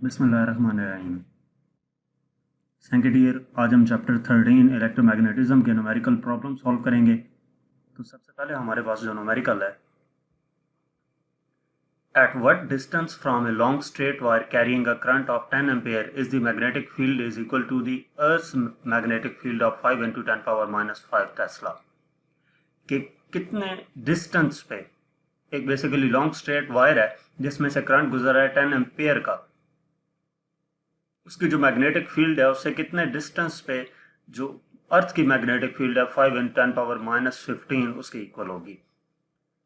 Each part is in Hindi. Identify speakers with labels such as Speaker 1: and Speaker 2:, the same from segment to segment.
Speaker 1: बिस्मिल्लाहिर्रहमानिर्रहीम। सेकेंड ईयर, आज हम चैप्टर 13 इलेक्ट्रोमैग्नेटिज्म के न्यूमेरिकल प्रॉब्लम सॉल्व करेंगे। तो सबसे पहले हमारे पास जो न्यूमेरिकल है, at what distance from a long straight wire carrying a current of 10 ampere is the magnetic field is equal to the earth magnetic field of 5 × 10⁻⁵ tesla. कि कितने डिस्टेंस पे एक बेसिकली लॉन्ग स्ट्रेट वायर है जिसमें से करंट गुजर रहा है 10 एम्पेयर का, उसकी जो मैग्नेटिक फील्ड है उससे कितने डिस्टेंस पे जो अर्थ की मैग्नेटिक फील्ड है 5 × 10⁻15 उसके इक्वल होगी।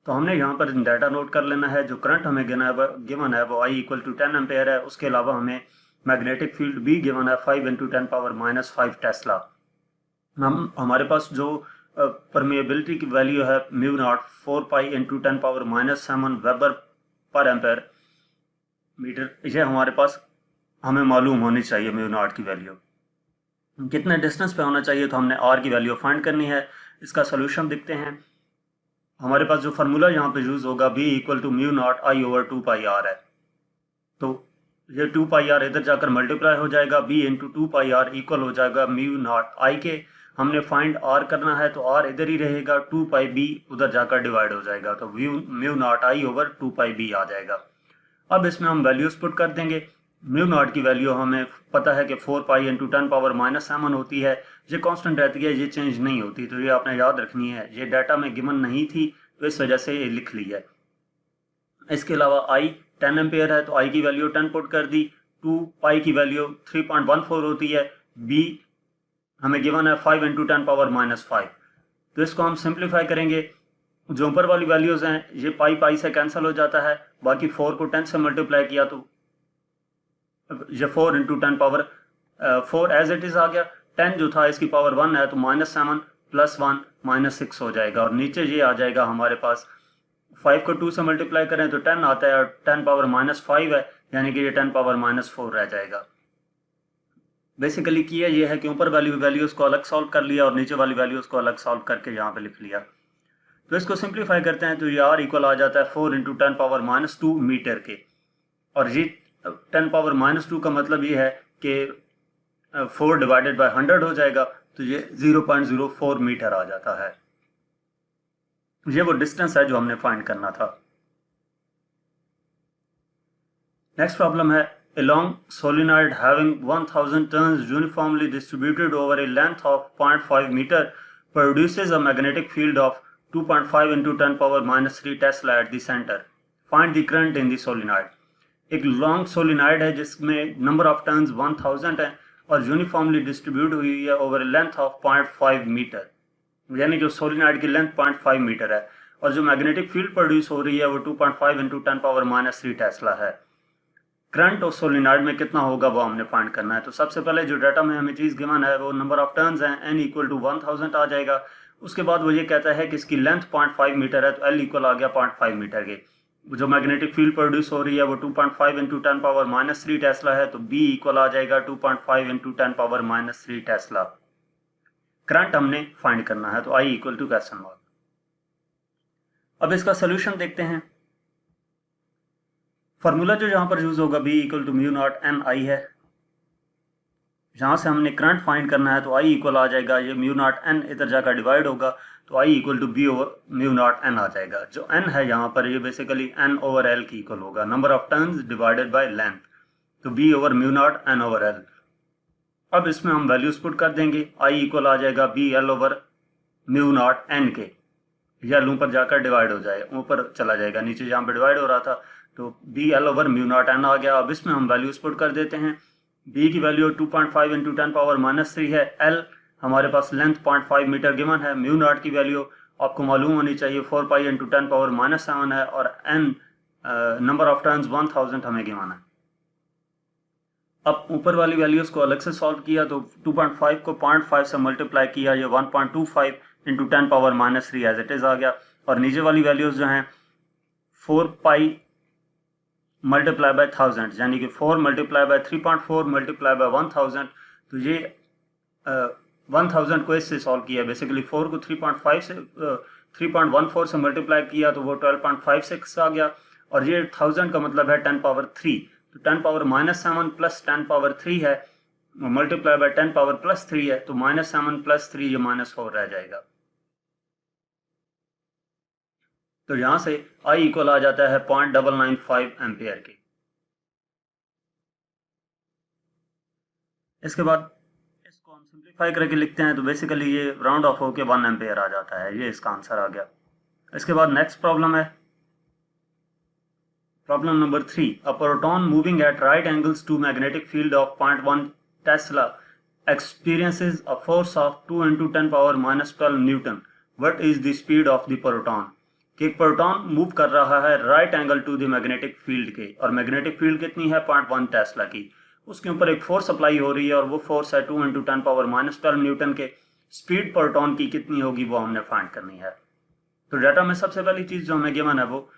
Speaker 1: तो हमने यहाँ पर डाटा नोट कर लेना है। जो करंट हमें गिवन है वो I = 10 एम्पेयर है। उसके अलावा हमें मैग्नेटिक फील्ड भी गिवन है 5 × 10⁻⁵ टेस्ला। हमारे पास जो परमिएबिलिटी की वैल्यू है μ0 4π × 10⁻⁷ वेबर पर एम्पेयर मीटर, ये हमारे पास हमें मालूम होनी चाहिए μ0 की वैल्यू कितने डिस्टेंस पे होना चाहिए। तो हमने r की वैल्यू फाइंड करनी है। इसका सोल्यूशन देखते हैं। हमारे पास जो फार्मूला यहाँ पे यूज होगा B = μ0 I/2πr है। तो ये 2πr इधर जाकर मल्टीप्लाई हो जाएगा, B × 2πr इक्वल हो जाएगा μ0 I के। हमने फाइंड r करना है तो r इधर ही रहेगा, 2πb उधर जाकर डिवाइड हो जाएगा, तो μ0 I/2πb आ जाएगा। अब इसमें हम वैल्यूज पुट कर देंगे। μ0 की वैल्यू हमें पता है कि 4π × 10⁻⁷ होती है। ये कांस्टेंट रहती है, ये चेंज नहीं होती, तो ये आपने याद रखनी है। ये डाटा में गिवन नहीं थी तो इस वजह से ये लिख ली है। इसके अलावा I 10 एम्पेयर है तो I की वैल्यू 10 पुट कर दी। 2π की वैल्यू 3.14 होती है। B हमें गिवन है 5 × 10⁻⁵। तो इसको हम सिंप्लीफाई करेंगे। जो ऊपर वाली वैल्यूज हैं ये पाई से कैंसिल हो जाता है। बाकी 4 को 10 से मल्टीप्लाई किया तो ये 4 × 10⁻4 एज इट इज आ गया। 10 जो था इसकी पावर 1 है तो -7 + 1 -6 हो जाएगा। और नीचे ये आ जाएगा हमारे पास 5 को 2 से मल्टीप्लाई करें तो 10 आता है और 10⁻⁵ है, यानी कि ये 10⁻⁴ रह जाएगा। बेसिकली किया ये है कि ऊपर वाली वैल्यूज को अलग सॉल्व कर लिया और नीचे वाली वैल्यूज को अलग सॉल्व करके यहाँ पे लिख लिया। तो इसको सिंप्लीफाई करते हैं तो ये r इक्वल आ जाता है 4 × 10⁻² मीटर के। और ये 10⁻² का मतलब ये है कि 4 डिवाइडेड बाय 100 हो जाएगा, तो ये 0.04 मीटर आ जाता है। ये वो डिस्टेंस है जो हमने फाइंड करना था। नेक्स्ट प्रॉब्लम है, a long solenoid having 1000 turns uniformly distributed over a length of 0.5 meter produces a magnetic field of 2.5 × 10⁻³ Tesla at the center. Find the current in the solenoid. एक लॉन्ग सोलिनॉइड है जिसमें नंबर ऑफ टर्न्स 1000 है और यूनिफॉर्मली डिस्ट्रीब्यूट हुई है ओवर लेंथ ऑफ 0.5 मीटर, यानी कि सोलिनॉइड की लेंथ 0.5 मीटर है और जो मैग्नेटिक फील्ड प्रोड्यूस हो रही है वो 2.5 × 10⁻³ टेस्ला है। करंट और सोलिनॉइड में कितना होगा वो हमने फाइंड करना है। तो सबसे पहले जो डाटा में हमें चीज गिवन है वो नंबर ऑफ टर्न्स हैं, n = 1000 आ जाएगा। उसके बाद वो ये कहता है कि इसकी लेंथ 0.5 मीटर है तो L इक्वल आ गया 0.5 मीटर के। जो मैग्नेटिक फील्ड प्रोड्यूस हो रही है वो 2.5 × 10⁻³ टेस्ला है, तो B इक्वल आ जाएगा 2.5 × 10⁻³ टेस्ला। करंट हमने फाइंड करना है तो I = $। अब इसका सोल्यूशन देखते हैं। फार्मूला जो यहाँ पर यूज होगा B = μ0 NI है। यहाँ से हमने करंट फाइंड करना है तो I इक्वल आ जाएगा, ये μ0 N इधर जाकर डिवाइड होगा तो I = B/μ0 N आ जाएगा। जो N है यहाँ पर ये बेसिकली N/L की इक्वल होगा, number of turns divided by length, तो B/μ0 N/L। अब इसमें हम वैल्यूज पुट कर देंगे। I इक्वल आ जाएगा BL/μ0 N के। यह ऊपर जाकर डिवाइड हो जाए, ऊपर चला जाएगा, नीचे जहाँ पे डिवाइड हो रहा था तो BL/μ0 N आ गया। अब इसमें हम वैल्यूज पुट कर देते हैं। B की वैल्यू 2.5 × 10⁻³ है। L हमारे पास लेंथ 0.5 मीटर गिवन है। μ0 की वैल्यू आपको मालूम होनी चाहिए 4π × 10⁻⁷ है और N नंबर ऑफ टर्न्स 1000 हमें गिवन है। अब ऊपर वाली वैल्यूज को अलग से सॉल्व किया तो 2.5 को 0.5 से मल्टीप्लाई किया, ये 1.25 × 10⁻³ एज इट इज आ गया। और नीचे वाली वैल्यूज जो हैं 4π मल्टीप्लाई बाय 1000, यानी कि 4 मल्टीप्लाई बाय 3.4 मल्टीप्लाई बाय 1000, तो ये 1000 को इससे सॉल्व किया। बेसिकली 4 को 3.5 से 3.14 से मल्टीप्लाई किया तो वो 12.56 आ गया और ये 1000 का मतलब है 10⁻³ तो 10 पावर -7 प्लस 10 पावर 3 है, मल्टीप्लाई बाय 10 पावर प्लस 3 है, तो -7 प्लस 3 ये -4 रह जाएगा। तो यहां से I इक्वल आ जाता है 0.995 एम्पियर के। इसके बाद इसको हम सिंप्लीफाई करके लिखते हैं, तो बेसिकली ये राउंड ऑफ होके 1 एम्पियर आ जाता है। ये इसका आंसर आ गया। इसके बाद नेक्स्ट प्रॉब्लम है problem number 3। A proton moving at right angles to magnetic field of 0.1 tesla experiences a force of 2 into 10 power minus 12 Newton. What is the speed of the proton? कि एक प्रोटॉन मूव कर रहा है right angle to the magnetic field के, और मैग्नेटिक फील्ड कितनी है 0.1 टेस्ला की। उसके ऊपर एक फोर्स अप्लाई हो रही है और वो फोर्स है 2 into 10 पावर -12 न्यूटन के। स्पीड प्रोटॉन की कितनी होगी वो हमने फाइंड करनी है। तो डाटा में सबसे पहली चीज़ जो हमें गिवन है वो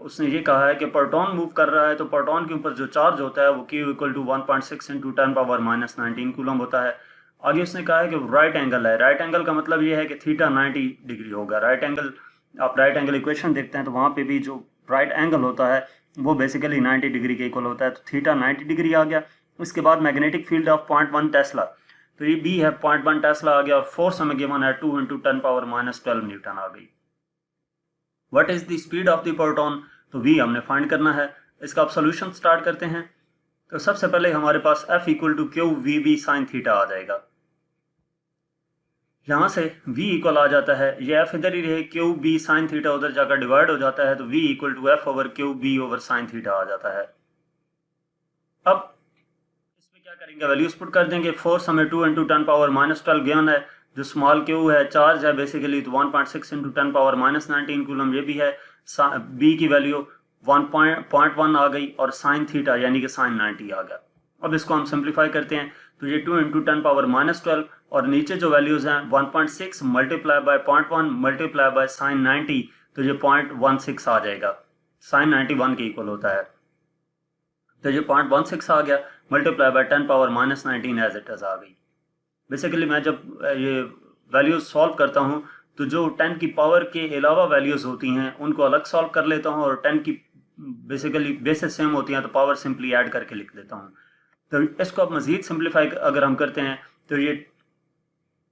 Speaker 1: उसने ये कहा है कि प्रोटॉन मूव कर रहा है, तो प्रोटॉन के ऊपर जो चार्ज होता है वो Q equal to 1.6 into 10 power -19 coulomb होता है। आगे उसने कहा है कि राइट एंगल है। राइट एंगल का मतलब ये है कि थीटा 90 डिग्री होगा। राइट एंगल, आप राइट एंगल इक्वेशन देखते हैं तो वहाँ पे भी जो राइट एंगल होता है वो बेसिकली 90 डिग्री के इक्वल होता है। तो थीटा 90 डिग्री आ गया। उसके बाद मैग्नेटिक फील्ड ऑफ 0.1 टेस्ला, तो ये बी है 0.1 टेस्ला आ गया, और फोर्स हमें गिवन है 2 into 10 पावर -12 न्यूटन आ गई। What is the speed of the proton, तो वी हमने फाइंड करना है। इसका आप सोल्यूशन स्टार्ट करते हैं। तो सबसे पहले हमारे पास F equal to Q V B sine theta आ जाएगा। यहाँ से V इक्वल आ जाता है, ये F इधर ही रहे, क्यू बी साइन थीटा उधर जाकर डिवाइड हो जाता है, तो V equal to F over Q B over sine theta आ जाता है। अब इसमें क्या करेंगे, वैल्यूज पुट कर देंगे। फोर्स हमें 2 into 10 पावर -12 गिवन है, जो स्मॉल क्यू है चार्ज है बेसिकली, तो 1.6 into 10 पावर -19 कूलम ये भी है। बी की वैल्यू 1.1 आ गई, और साइन थीटा यानी कि साइन 90 आ गया। अब इसको हम सिंप्लीफाई करते हैं, तो ये 2 into 10 पावर -12 और नीचे जो वैल्यूज हैं 1.6 multiply by 0.1 multiply by sine 90, तो ये 0.16 आ जाएगा। साइन 91 के इक्वल होता है, तो ये 0.16 आ गया, multiply by 10 power -19 as it is आ गई। बेसिकली मैं जब ये वैल्यूज सॉल्व करता हूँ तो जो 10 की पावर के अलावा वैल्यूज होती हैं उनको अलग सॉल्व कर लेता हूँ, और 10 की बेसिकली बेसिस सेम होती हैं तो पावर सिंपली ऐड करके लिख देता हूँ। तो इसको अब मज़ीद सिंप्लीफाई अगर हम करते हैं तो ये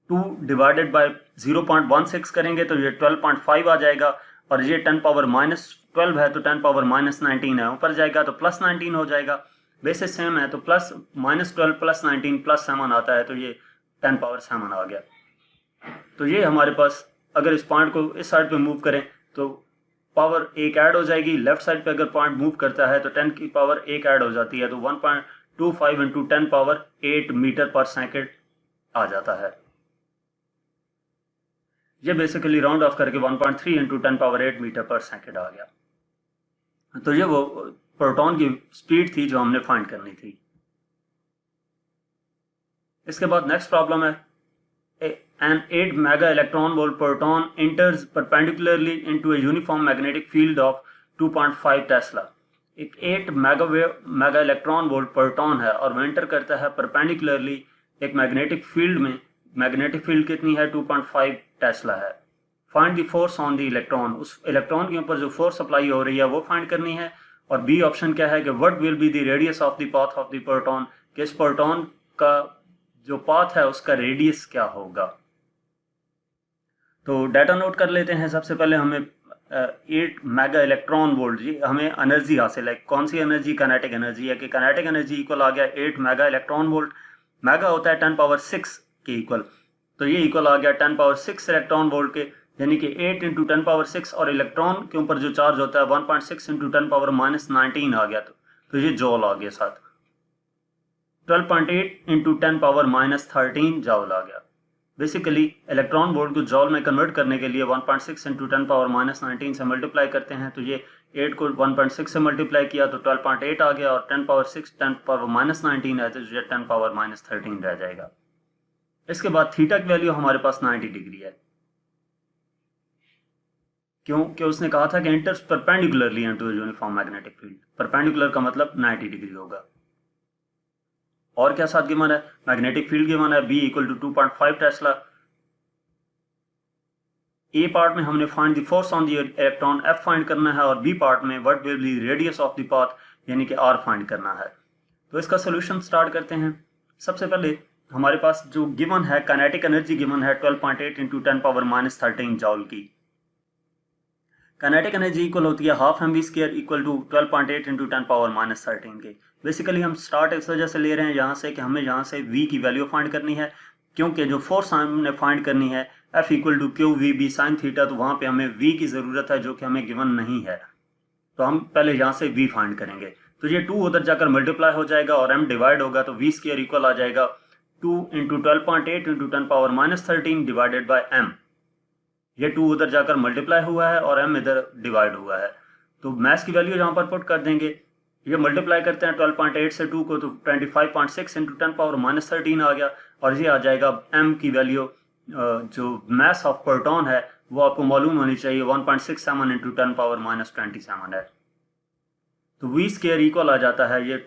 Speaker 1: 2 डिवाइडेड बाय 0.16 करेंगे तो ये 12.5 आ जाएगा, और ये 10 पावर -12 है तो 10 पावर -19 है, ऊपर जाएगा तो +19 हो जाएगा। बेसिस सेम है तो प्लस -12 + 19 + 7 आता है, तो ये 10 पावर 7 आ गया। तो ये हमारे पास, अगर इस पॉइंट को इस साइड पे मूव करें तो पावर एक ऐड हो जाएगी। लेफ्ट साइड पे अगर पॉइंट मूव करता है तो 10 की पावर एक ऐड हो जाती है, तो 1.25 into 10 पावर 8 मीटर पर सेकेंड आ जाता है। ये बेसिकली राउंड ऑफ करके 1.3 into 10 पावर 8 मीटर पर सेकेंड आ गया। तो ये वो प्रोटॉन की स्पीड थी जो हमने फाइंड करनी थी। इसके बाद नेक्स्ट प्रॉब्लम है, an 8 mega electron volt proton enters perpendicularly into a uniform magnetic field of 2.5 Tesla. एक 8 मेगा इलेक्ट्रॉन वोल्ट प्रोटॉन है और वो एंटर करता है परपेंडिकुलरली एक मैग्नेटिक फील्ड में। मैग्नेटिक फील्ड कितनी है 2.5 टेस्ला है। Find the force on the electron, उस इलेक्ट्रॉन के ऊपर जो फोर्स अप्लाई हो रही है वो फाइंड करनी है। और बी ऑप्शन क्या है कि what will be the radius of the path of the proton, कि इस प्रोटॉन का जो पाथ है उसका रेडियस क्या होगा। तो डाटा नोट कर लेते हैं। सबसे पहले हमें 8 मेगा इलेक्ट्रॉन वोल्ट, जी हमें एनर्जी हासिल है। कौन सी एनर्जी, काइनेटिक एनर्जी है, कि काइनेटिक एनर्जी इक्वल आ गया 8 मेगा इलेक्ट्रॉन वोल्ट। मेगा होता है 10 पावर 6 के इक्वल, तो ये इक्वल आ गया 10 पावर 6 इलेक्ट्रॉन वोल्ट के, यानी कि 8 into 10 पावर 6, और इलेक्ट्रॉन के ऊपर जो चार्ज होता है 1.6 into 10 पावर -19 आ गया, तो ये जॉल आ गया साथ। 12.8 into 10 पावर -13 जॉल आ गया। बेसिकली इलेक्ट्रॉन वोल्ट को जॉल में कन्वर्ट करने के लिए 1.6 into 10 पावर -19 से मल्टीप्लाई करते हैं, तो ये 8 को 1.6 से मल्टीप्लाई किया तो 12.8 आ गया, और 10 पावर 6 10 पावर -19 है तो ये 10 पावर -13 रह जाएगा। इसके बाद थीटा की वैल्यू हमारे पास 90 डिग्री है, क्योंकि उसने कहा था कि enters perpendicularly into uniform magnetic field. Perpendicular का मतलब 90 डिग्री होगा। और क्या साथ गिवन है, मैग्नेटिक फील्ड गिवन है B equal to 2.5 tesla. A part में हमने find the force on the electron F find करना है, और बी पार्ट में what will be radius of the path, यानी कि आर फाइंड करना है। तो इसका सोल्यूशन स्टार्ट करते हैं। सबसे पहले हमारे पास जो गिवन है काइनेटिक एनर्जी गिवन है 12.8 इंटू 10⁻13 जॉल की। काइनेटिक एनर्जी इक्वल होती है half M V square equal to 12.8 into 10⁻13 के। बेसिकली हम स्टार्ट इस वजह से ले रहे हैं यहाँ से कि हमें यहाँ से v की वैल्यू फाइंड करनी है, क्योंकि जो फोर्स हमने फाइंड करनी है F equal to Q V B sine theta, तो वहाँ पे हमें v की ज़रूरत है जो कि हमें गिवन नहीं है। तो हम पहले यहाँ से v फाइंड करेंगे। तो ये 2 उधर जाकर मल्टीप्लाई हो जाएगा और m डिवाइड होगा, तो v स्क्वायर इक्वल आ जाएगा 2 into 12.8 into 10⁻13 divided by m। ये 2 उधर जाकर मल्टीप्लाई हुआ है और m इधर डिवाइड हुआ है। तो मैथ्स की वैल्यू यहाँ पर पुट कर देंगे। ये मल्टीप्लाई करते हैं 12.8 से 2 को, तो 25.6 इंटू 10⁻13 आ गया, और ये आ जाएगा m की वैल्यू जो मास ऑफ प्रोटॉन है वो आपको मालूम होनी चाहिए 1.67 इंटू 10⁻27 है। तो v स्क्वायर इक्वल आ जाता है ये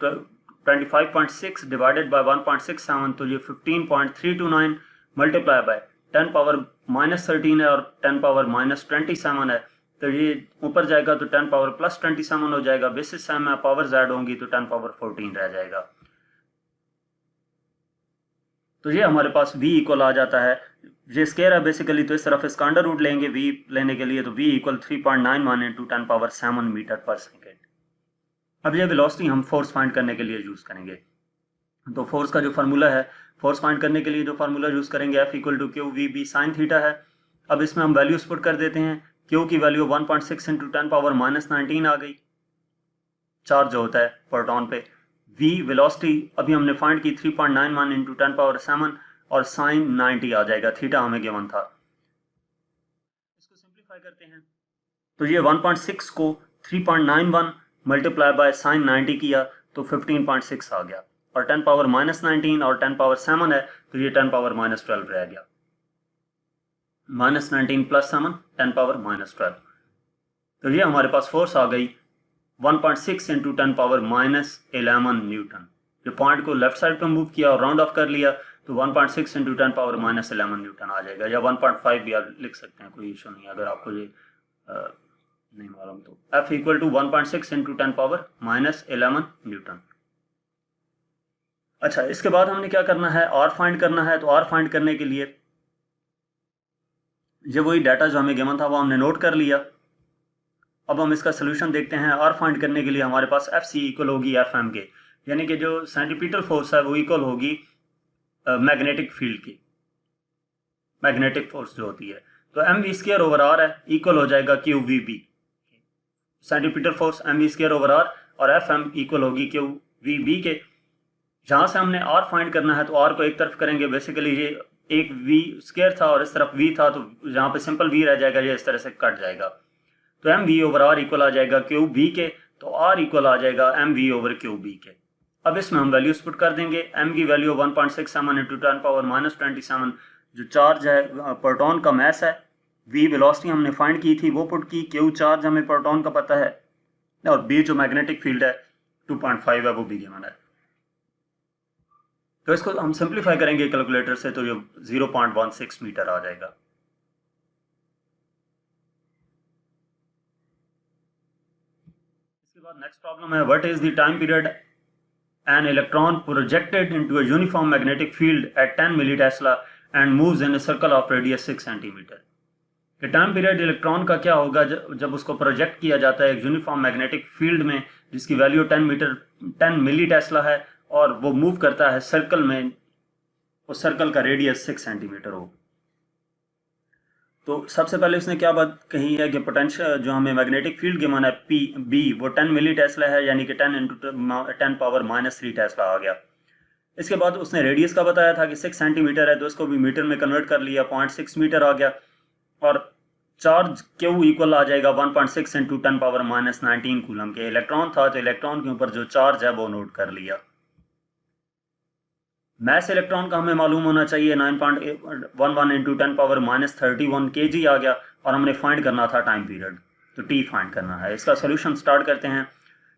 Speaker 1: 25.6 डिवाइडेड बाय 1.67, तो ये 15.329 मल्टीप्लाई बाय 10⁻13 है और 10⁻27 है, तो ये ऊपर जाएगा तो 10⁻+27 हो जाएगा। बेसिस टाइम में पावर्स ऐड होंगी तो 10⁻14 रह जाएगा। तो ये हमारे पास v इक्वल आ जाता है। ये स्केयर है बेसिकली, तो इस तरफ इसका अंडर रूट लेंगे v लेने के लिए, तो v इक्वल 3.91 इंटू 10⁻7 मीटर पर सेकेंड। अब ये वेलोसिटी हम फोर्स फाइंड करने के लिए यूज़ करेंगे। तो फोर्स का जो फार्मूला है, फोर्स फाइंड करने के लिए जो फार्मूला यूज़ करेंगे F equal to Q V B sine theta है। अब इसमें हम वैल्यूज पुट कर देते हैं। क्यू की वैल्यू 1.6 इंटू 10⁻19 आ गई, चार्ज जो होता है प्रोटॉन पे। v वेलोसिटी अभी हमने फाइंड की 3.91 इंटू 10⁻7 और साइन 90 आ जाएगा, थीटा हमें गिवन था। इसको सिंप्लीफाई करते हैं तो ये 1.6 को 3.91 मल्टीप्लाई बाय साइन 90 किया तो 15.6 आ गया, और 10⁻19 और 10⁻7 है तो ये 10⁻12 रह गया। -19 + 7 10⁻12। तो ये हमारे पास फोर्स आ गई 1.6 इंटू 10⁻11 न्यूटन। जो पॉइंट को लेफ्ट साइड पे मूव किया और राउंड ऑफ कर लिया तो 1.6 इंटू 10⁻11 न्यूटन आ जाएगा, या 1.5 भी आप लिख सकते हैं, कोई इशू नहीं। अगर आपको ये नहीं मालूम तो F equal to 1.6 into 10⁻11 newton. अच्छा, इसके बाद हमने क्या करना है, R फाइंड करना है। तो R फाइंड करने के लिए जब वही डाटा जो हमें गिवन था वो हमने नोट कर लिया। अब हम इसका सोल्यूशन देखते हैं। R फाइंड करने के लिए हमारे पास FC इक्वल होगी FM के, यानी कि जो सेंट्रीपिटल फोर्स है वो इक्वल होगी मैग्नेटिक फील्ड की, मैग्नेटिक फोर्स जो होती है। तो MV स्क्वायर ओवर R है इक्वल हो जाएगा QVB, centripetal force MV square over R, और FM इक्वल होगी QVB के। जहाँ से हमने R फाइंड करना है तो R को एक तरफ करेंगे। बेसिकली ये एक V स्क्वायर था और इस तरफ V था, तो यहाँ पे सिंपल V रह जाएगा, ये इस तरह से कट जाएगा। तो MV ओवर R इक्वल आ जाएगा QB के, तो R इक्वल आ जाएगा MV ओवर QB के। अब इसमें हम वैल्यूज पुट कर देंगे। M की वैल्यू 1.67 इंटू 10⁻27, जो चार्ज है प्रोटॉन का मैस है। V वेलोसिटी हमने फाइंड की थी वो पुट की। Q चार्ज हमें प्रोटॉन का पता है, और B जो मैग्नेटिक फील्ड है 2.5 है वो भी गिवन है। तो इसको हम सिंप्लीफाई करेंगे कैलकुलेटर से, तो ये 0.16 मीटर आ जाएगा। इसके बाद नेक्स्ट प्रॉब्लम है, what is the time period an electron projected into a uniform magnetic field at 10 milli tesla and moves in a circle of radius 6 centimetre. कि टाइम पीरियड इलेक्ट्रॉन का क्या होगा जब उसको प्रोजेक्ट किया जाता है एक यूनिफॉर्म मैग्नेटिक फील्ड में, जिसकी वैल्यू 10 मिली टेस्ला है, और वो मूव करता है सर्कल में, उस सर्कल का रेडियस 6 सेंटीमीटर हो। तो सबसे पहले उसने क्या बात कही है कि पोटेंशियल जो हमें मैग्नेटिक फील्ड गिवन है PB वो 10 मिली टेस्ला है, यानी कि 10 इंटू 10⁻³ टेस्ला आ गया। इसके बाद उसने रेडियस का बताया था कि 6 सेंटीमीटर है, तो उसको भी मीटर में कन्वर्ट कर लिया, 0.6 मीटर आ गया। और चार्ज Q इक्वल आ जाएगा 1.6 इंटू 10⁻19 कूलम के। इलेक्ट्रॉन था तो इलेक्ट्रॉन के ऊपर जो चार्ज है वो नोट कर लिया। मैस इलेक्ट्रॉन का हमें मालूम होना चाहिए 9.11 इंटू 10⁻31 kg आ गया, और हमने फाइंड करना था टाइम पीरियड, तो T फाइंड करना है। इसका सोल्यूशन स्टार्ट करते हैं।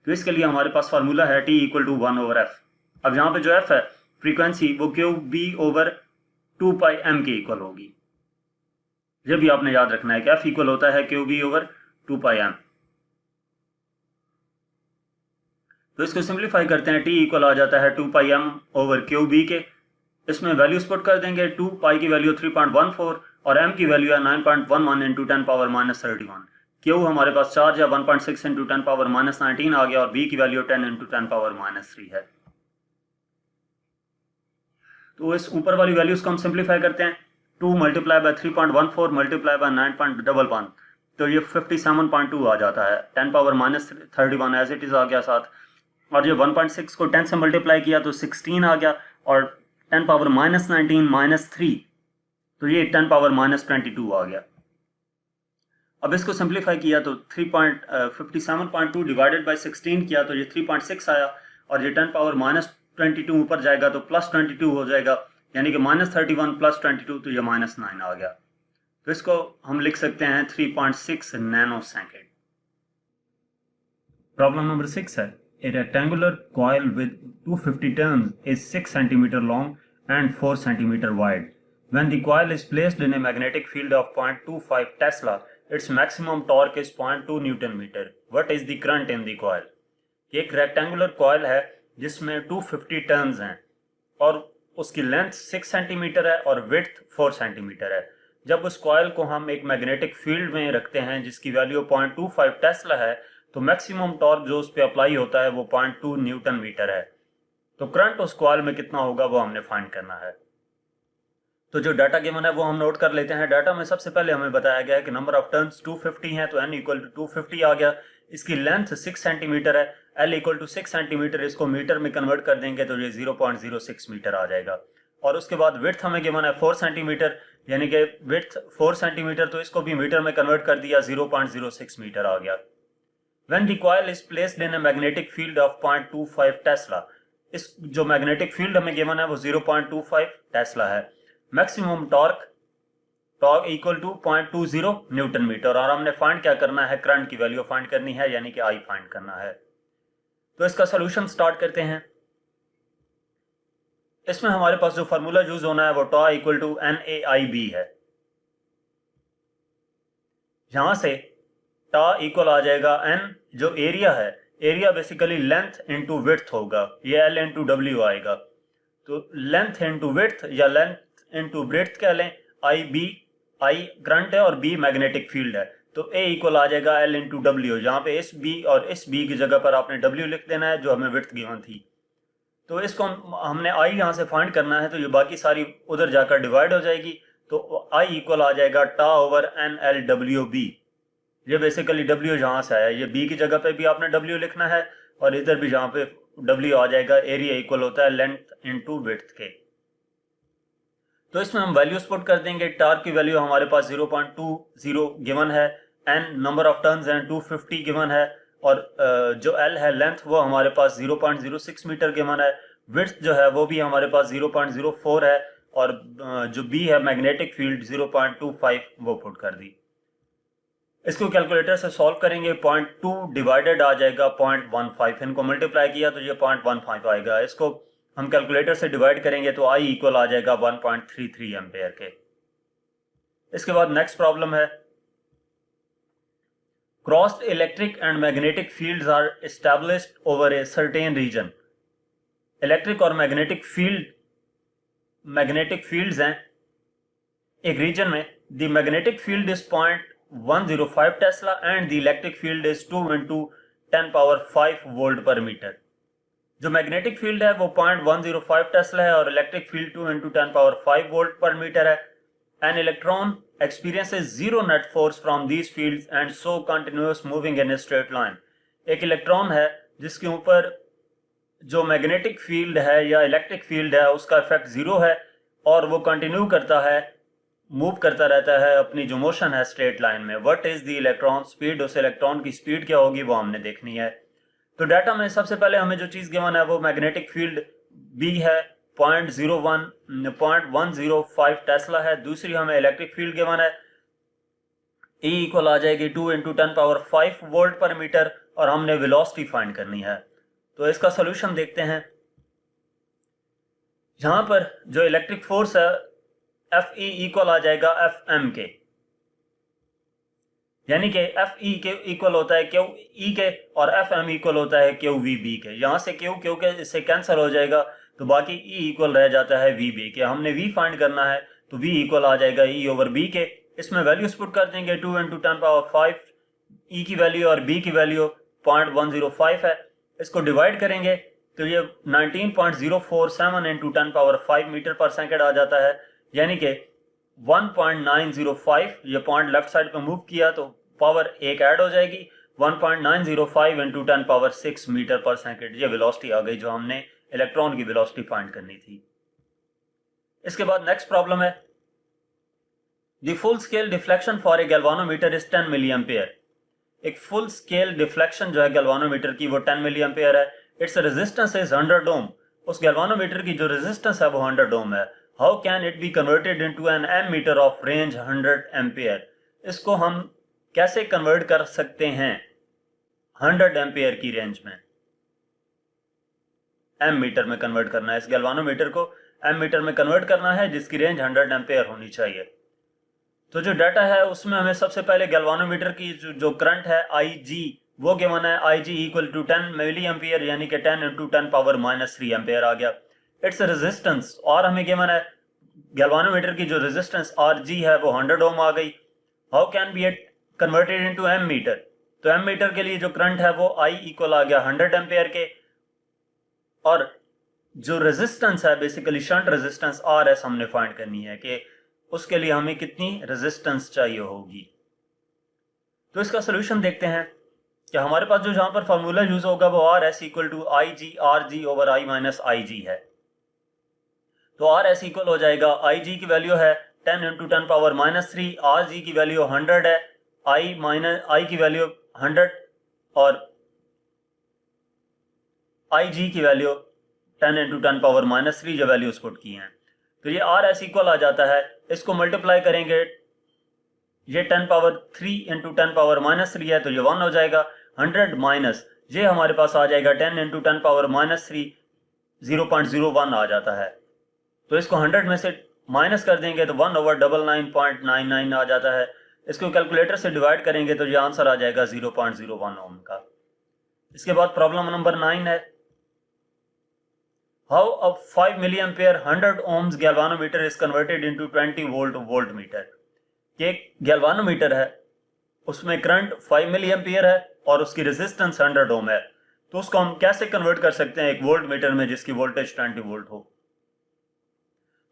Speaker 1: तो इसके लिए हमारे पास फार्मूला है T इक्वल टू 1/f। अब यहाँ पे जो F है फ्रीक्वेंसी वो QB ओवर 2πm के इक्वल होगी। ये भी आपने याद रखना है कि F इक्वल होता है QB ओवर 2πm। तो इसको सिंप्लीफाई करते हैं, टी इक्वल आ जाता है 2 पाई एम ओवर क्यू बी के। इसमें वैल्यूज पुट कर देंगे, 2 पाई की वैल्यू 3.14 और m की वैल्यू है 9.11 इंटू 10 पावर माइनस 31। क्यू हमारे पास चार्ज है 1.6 इंटू 10 पावर माइनस 19 आ गया और b की वैल्यू 10 इंटू 10 पावर माइनस 3 है। तो इस ऊपर वाली वैल्यूज को हम सिंप्लीफाई करते हैं, 2 मल्टीप्लाई बाय 3.14 मल्टीप्लाई बाय 9.11, तो ये 57.2 आ जाता है। 10 power minus 31 as it is आ गया साथ, और ये 1.6 को 10 से मल्टीप्लाई किया तो 16 आ गया, और 10 पावर माइनस 19 माइनस 3, तो ये 10 पावर माइनस 22 आ गया। अब इसको सिंप्लीफाई किया तो 57.2 डिवाइडेड बाय 16 किया तो ये 3.6 आया, और ये 10 पावर माइनस 22 ऊपर जाएगा तो प्लस 22 हो जाएगा, यानी कि माइनस 31 प्लस 22, तो ये माइनस 9 आ गया। तो इसको हम लिख सकते हैं 3.6 नैनो सेकेंड। प्रॉब्लम नंबर 6 है, A rectangular coil with 250 turns is 6 cm long and 4 cm wide. When the coil is placed in a magnetic field of 0.25 Tesla, its maximum torque is 0.2 Newton meter. What is the current in the coil? एक रेक्टेंगुलर कॉयल है जिसमें 250 टर्न्स हैं और उसकी लेंथ 6 सेंटीमीटर है और विड्थ 4 सेंटीमीटर है। जब उस कॉयल को हम एक मैग्नेटिक फील्ड में रखते हैं जिसकी वैल्यू 0.25 टेस्ला है, तो मैक्सिमम टॉर्क जो उस पर अप्लाई होता है वो 0.2 न्यूटन मीटर है। तो करंट उस कॉइल में कितना होगा वो हमने फाइंड करना है। तो जो डाटा गिवन है वो हम नोट कर लेते हैं। डाटा में सबसे पहले हमें बताया गया है कि नंबर ऑफ टर्न्स 250 हैं, तो n इक्वल टू 250 आ गया। इसकी लेंथ 6 सेंटीमीटर है, l इक्वल टू 6 सेंटीमीटर, इसको मीटर में कन्वर्ट कर देंगे तो ये 0.06 मीटर आ जाएगा। और उसके बाद विड्थ हमें गिवन है 4 सेंटीमीटर, यानी कि विड्थ 4 सेंटीमीटर, तो इसको भी मीटर में कन्वर्ट कर दिया, 0.06 मीटर आ गया। When the coil is placed in a magnetic field of 0.25 Tesla, इस जो मैग्नेटिक फील्ड हमें गिवन है वो 0.25 टेस्ला है। Maximum torque equal to 0.20 newton metre, और हमने फाइंड क्या करना है, करंट की वैल्यू फाइंड करनी है, यानी कि आई फाइंड करना है। तो इसका सोल्यूशन स्टार्ट करते हैं। इसमें हमारे पास जो फार्मूला यूज होना है वो टॉ इक्वल टू NAIB है। यहां से टा इक्वल आ जाएगा n, जो एरिया है, area basically length into width होगा, ये L इनटू W आएगा। तो लेंथ इनटू विड्थ या लेंथ इनटू ब्रेड्थ कह लें, I करंट है और B मैग्नेटिक फील्ड है, तो A इक्वल आ जाएगा L इनटू W। यहाँ पे इस B और इस B की जगह पर आपने W लिख देना है जो हमें विड्थ गिवन थी। तो इसको हमने I यहाँ से फाइंड करना है, तो ये बाकी सारी उधर जाकर डिवाइड हो जाएगी, तो I इक्वल आ जाएगा टा ओवर NLWB। ये बेसिकली W जहाँ से आया, ये B की जगह पे भी आपने W लिखना है और इधर भी जहाँ पे W आ जाएगा, एरिया इक्वल होता है लेंथ इनटू विड्थ के। तो इसमें हम वैल्यूज पुट कर देंगे। टार्क की वैल्यू हमारे पास 0.20 गिवन है, n नंबर ऑफ टर्न्स हैं 250 गिवन है, और जो L है लेंथ वो हमारे पास 0.06 मीटर गिवन है। विड्थ जो है वो भी हमारे पास 0.04 है, और जो B है मैग्नेटिक फील्ड 0.25 वो पुट कर दी। इसको कैलकुलेटर से सॉल्व करेंगे, 0.2 डिवाइडेड आ जाएगा 0.15, इनको मल्टीप्लाई किया तो ये 0.15 आएगा। इसको हम कैलकुलेटर से डिवाइड करेंगे तो I इक्वल आ जाएगा 1.33 एम्पेयर के। इसके बाद नेक्स्ट प्रॉब्लम है, crossed electric and magnetic fields are established over a certain region. Electric और मैग्नेटिक फील्ड्स हैं एक रीजन में। The magnetic field is 0.105 tesla and the electric field is 2 into 10 power 5 volt per metre. जो मैग्नेटिक फील्ड है वो 0.105 टेस्ला है और electric field 2 into 10 power 5 volt per metre है। An electron experiences zero net force from these fields and so continues moving in a straight line। एक इलेक्ट्रॉन है जिसके ऊपर जो मैग्नेटिक फील्ड है या इलेक्ट्रिक फील्ड है उसका इफेक्ट जीरो है और वो कंटिन्यू करता है, मूव करता रहता है, अपनी जो मोशन है स्ट्रेट लाइन में। What is the electron speed, उस इलेक्ट्रॉन की स्पीड क्या होगी वो हमने देखनी है। तो डाटा में सबसे पहले हमें जो चीज गिवन है वो मैग्नेटिक फील्ड B है 0.105 टेस्ला है। दूसरी हमें इलेक्ट्रिक फील्ड गिवन है E इक्वल आ जाएगी 2 into 10 power 5 volt per metre, और हमने वेलोसिटी फाइंड करनी है। तो इसका सोल्यूशन देखते हैं। यहां पर जो इलेक्ट्रिक फोर्स है FE इक्वल आ जाएगा FM के। यानी कि एफ ई के इक्वल होता है क्यू ई के और एफ एम इक्वल होता है क्यू वी बी के। यहाँ से क्यू क्यू के इससे कैंसिल हो जाएगा तो बाकी ई इक्वल रह जाता है वी बी के। हमने वी फाइंड करना है तो वी इक्वल आ जाएगा ई ओवर बी के। इसमें वैल्यूज पुट कर देंगे 2 × 10⁵ ई की वैल्यू और बी की वैल्यू 0.105 है। इसको डिवाइड करेंगे तो ये 19.047 × 10⁵ मीटर पर सेकेंड आ जाता है, यानी कि 1.905। ये पॉइंट लेफ्ट साइड पे मूव किया तो पावर एक ऐड हो जाएगी, 1.905 × 10⁶ मीटर पर सेकेंड। ये वेलोसिटी आ गई जो हमने इलेक्ट्रॉन की वेलोसिटी फाइंड करनी थी। इसके बाद नेक्स्ट प्रॉब्लम है, the full scale deflection for a galvanometer is 10 milli ampere. एक फुल स्केल डिफ्लेक्शन जो है गैल्वानोमीटर की वो 10 मिली एम्पेयर है। Its resistance is 100 ohm. उस गैल्वानोमीटर की जो रेजिस्टेंस है वो 100 ओम है। How can it be converted into an ammeter of range 100 ampere. इसको हम कैसे कन्वर्ट कर सकते हैं 100 एम्पेयर की रेंज में। एम मीटर में कन्वर्ट करना है, इस गैल्वानोमीटर को एम मीटर में कन्वर्ट करना है जिसकी रेंज 100 एम्पेयर होनी चाहिए। तो जो डाटा है उसमें हमें सबसे पहले गैल्वानोमीटर की जो करंट है आई जी वो गिवन है, आई जी इक्वल टू 10 मिली एम्पियर, यानी कि 10 × 10⁻³ एम्पेयर आ गया। इट्स रेजिस्टेंस और हमें गिवन है गैल्वानोमीटर की जो रेजिस्टेंस आर जी है वो 100 ओम आ गई। How can be it converted into ammeter. तो एम मीटर के लिए जो करंट है वो आई इक्वल आ गया 100 एम्पेयर के, और जो रेजिस्टेंस है basically shunt resistance R S हमने फाइंड करनी है कि उसके लिए हमें कितनी रेजिस्टेंस चाहिए होगी। तो इसका सोल्यूशन देखते हैं कि हमारे पास जो जहां पर फार्मूला यूज होगा वो R S equal to I G R G over I minus I G है। तो आर एस इक्वल हो जाएगा, आई जी की वैल्यू है 10 × 10⁻³ आर जी की वैल्यू 100 है, आई की वैल्यू 100 और आई जी की वैल्यू 10 × 10⁻³ जो वैल्यूज पुट की हैं। तो ये आर एस इक्वल आ जाता है। इसको मल्टीप्लाई करेंगे, ये 10⁻³ × 10⁻³ है तो ये 1 हो जाएगा। 100 माइनस ये हमारे पास आ जाएगा 10 × 10⁻³ 0.01 आ जाता है। तो इसको 100 में से माइनस कर देंगे तो 1/99.99 आ जाता है। इसको कैलकुलेटर से डिवाइड करेंगे तो ये आंसर आ जाएगा 0.01 ओम का। इसके बाद प्रॉब्लम नंबर 9 है, how a 5 milli ampere 100 ohms galvanometer is converted into 20 volt voltmeter. एक गैल्वानोमीटर है उसमें करंट 5 मिली एम्पेयर है और उसकी रेजिस्टेंस 100 ओम है, तो उसको हम कैसे कन्वर्ट कर सकते हैं एक वोल्ट मीटर में जिसकी वोल्टेज 20 वोल्ट हो।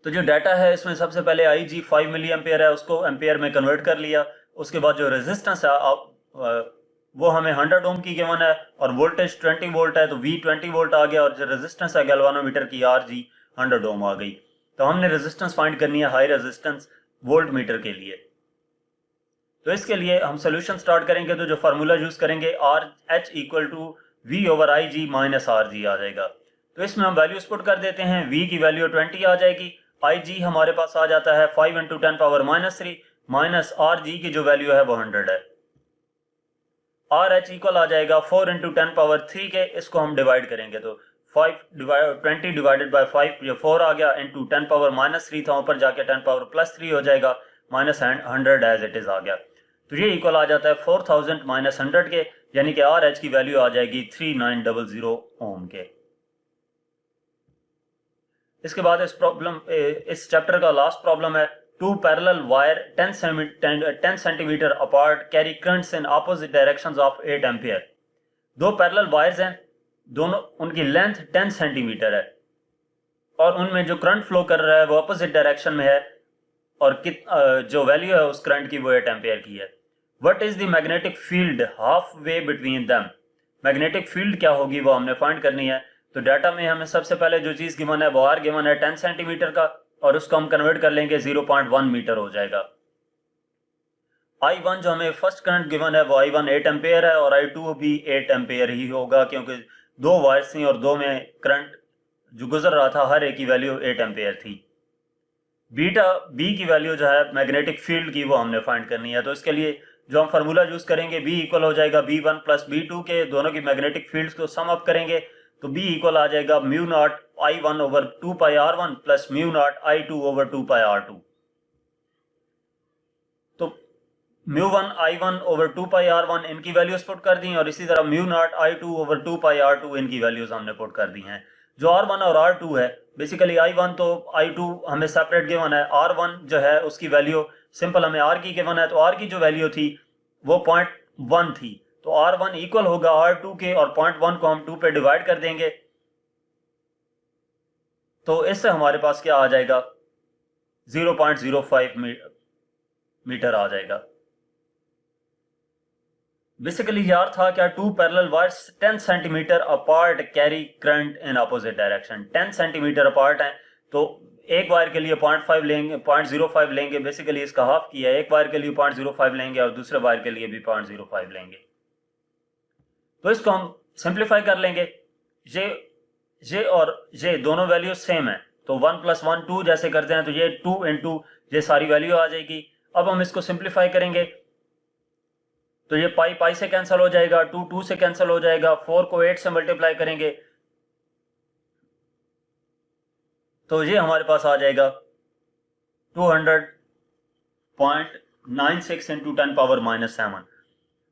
Speaker 1: तो जो डाटा है इसमें सबसे पहले आई जी 5 मिली एम्पेयर है उसको एम्पेयर में कन्वर्ट कर लिया। उसके बाद जो रेजिस्टेंस है वो हमें 100 ओम की गिवन है और वोल्टेज 20 वोल्ट है तो V 20 वोल्ट आ गया और जो रेजिस्टेंस है गैल्वानोमीटर की आर जी 100 ओम आ गई। तो हमने रेजिस्टेंस फाइंड करनी है हाई रेजिस्टेंस वोल्ट मीटर के लिए। तो इसके लिए हम सोल्यूशन स्टार्ट करेंगे तो जो फार्मूला यूज करेंगे R H equal to V over I G minus R G आ जाएगा। तो इसमें हम वैल्यूज पुट कर देते हैं, V की वैल्यू 20 आ जाएगी, आई जी हमारे पास आ जाता है 5 × 10⁻³ माइनस आर जी की जो वैल्यू है वो 100 है। आर एच इक्वल आ जाएगा 4 × 10⁻³ के, इसको हम डिवाइड करेंगे तो 20 डिवाइडेड बाय 5 ये 4 आ गया इंटू 10⁻³ था, ऊपर जाके 10⁻+3 हो जाएगा माइनस 100 एज इट इज आ गया। तो ये इक्वल आ जाता है 4000 माइनस 100 के, यानी कि आर एच की वैल्यू आ जाएगी 3900 ओम के। इसके बाद इस चैप्टर का लास्ट प्रॉब्लम है, two parallel wire 10 centimetre apart carry currents in opposite directions of 8 ampere. दो पैरेलल वायर्स हैं, दोनों उनकी लेंथ 10 सेंटीमीटर है और उनमें जो करंट फ्लो कर रहा है वो अपोजिट डायरेक्शन में है और जो वैल्यू है उस करंट की वो 8 एम्पियर की है। What is the magnetic field half way between them. Magnetic field क्या होगी वो हमने फाइंड करनी है। तो डाटा में हमें सबसे पहले जो चीज गिवन है वो आर गिवन है 10 सेंटीमीटर का और उसको हम कन्वर्ट कर लेंगे 0.1 मीटर हो जाएगा। I1 जो हमें फर्स्ट करंट गिवन है वो I1 8 एम्पेयर है और I2 भी 8 एम्पेयर ही होगा क्योंकि दो वायर्स थी और दो में करंट जो गुजर रहा था हर एक की वैल्यू 8 एम्पेयर थी। बीटा बी की वैल्यू जो है मैग्नेटिक फील्ड की वो हमने फाइंड करनी है। तो इसके लिए जो हम फार्मूला यूज करेंगे B इक्वल हो जाएगा B1 + B2 के, दोनों की मैग्नेटिक फील्ड्स को सम अप करेंगे तो B इक्वल आ जाएगा μ0 I1 over 2πr1 plus μ0 I2 over 2πr2। तो μ1 I1 ओवर 2 पाई R1 इनकी वैल्यूज पुट कर दी और इसी तरह μ0 I2 ओवर 2 पाई R2 इनकी वैल्यूज हमने पुट कर दी हैं। जो R1 और R2 है, बेसिकली I1 तो I2 हमें सेपरेट गिवन है, R1 जो है उसकी वैल्यू सिंपल हमें R की गिवन है, तो R की जो वैल्यू थी वो 0.1 थी, तो R1 इक्वल होगा R2 के और 0.1 को हम 2 पे डिवाइड कर देंगे, तो इससे हमारे पास क्या आ जाएगा 0.05 मीटर आ जाएगा। बेसिकली यार था क्या, two parallel wires 10 centimetre apart carry current in opposite direction. 10 centimetre apart हैं, तो एक वायर के लिए 0.5 लेंगे, 0.05 लेंगे, बेसिकली इसका हाफ किया है। एक वायर के लिए 0.05 लेंगे और दूसरे वायर के लिए भी 0.05 लेंगे। तो इसको हम सिंप्लीफाई कर लेंगे। ये और ये दोनों वैल्यू सेम है, तो 1 + 1 2 जैसे करते हैं, तो ये 2 × ये सारी वैल्यू आ जाएगी। अब हम इसको सिंप्लीफाई करेंगे तो ये पाई पाई से कैंसिल हो जाएगा, 2 2 से कैंसिल हो जाएगा, 4 को 8 से मल्टीप्लाई करेंगे तो ये हमारे पास आ जाएगा 200.96 × 10⁻⁷।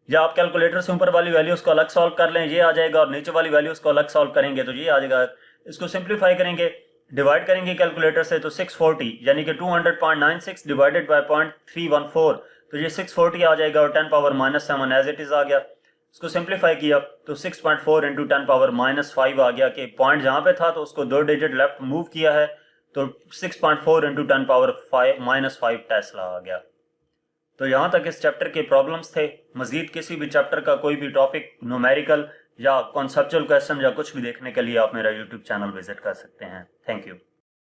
Speaker 1: या आप कैलकुलेटर से ऊपर वाली वैल्यूज को अलग सॉल्व कर लें, ये आ जाएगा, और नीचे वाली वैल्यूज को अलग सॉल्व करेंगे तो ये आ जाएगा। इसको सिंप्लीफाई करेंगे, डिवाइड करेंगे कैलकुलेटर से, तो 640 यानी कि 200.96 डिवाइडेड बाय 0.314, तो ये 640 आ जाएगा और 10⁻⁷ एज इट इज आ गया। इसको सिंप्लीफाई किया तो 6.4 × 10⁻⁵ आ गया, कि पॉइंट जहां पे था तो उसको 2 डिजिट लेफ्ट मूव किया है, तो 6.4 × 10⁻⁵ टेस्ला आ गया। तो यहाँ तक इस चैप्टर के प्रॉब्लम्स थे। मजीद किसी भी चैप्टर का कोई भी टॉपिक, न्यूमेरिकल या कॉन्सेप्चुअल क्वेश्चन या कुछ भी देखने के लिए आप मेरा यूट्यूब चैनल विजिट कर सकते हैं। Thank you.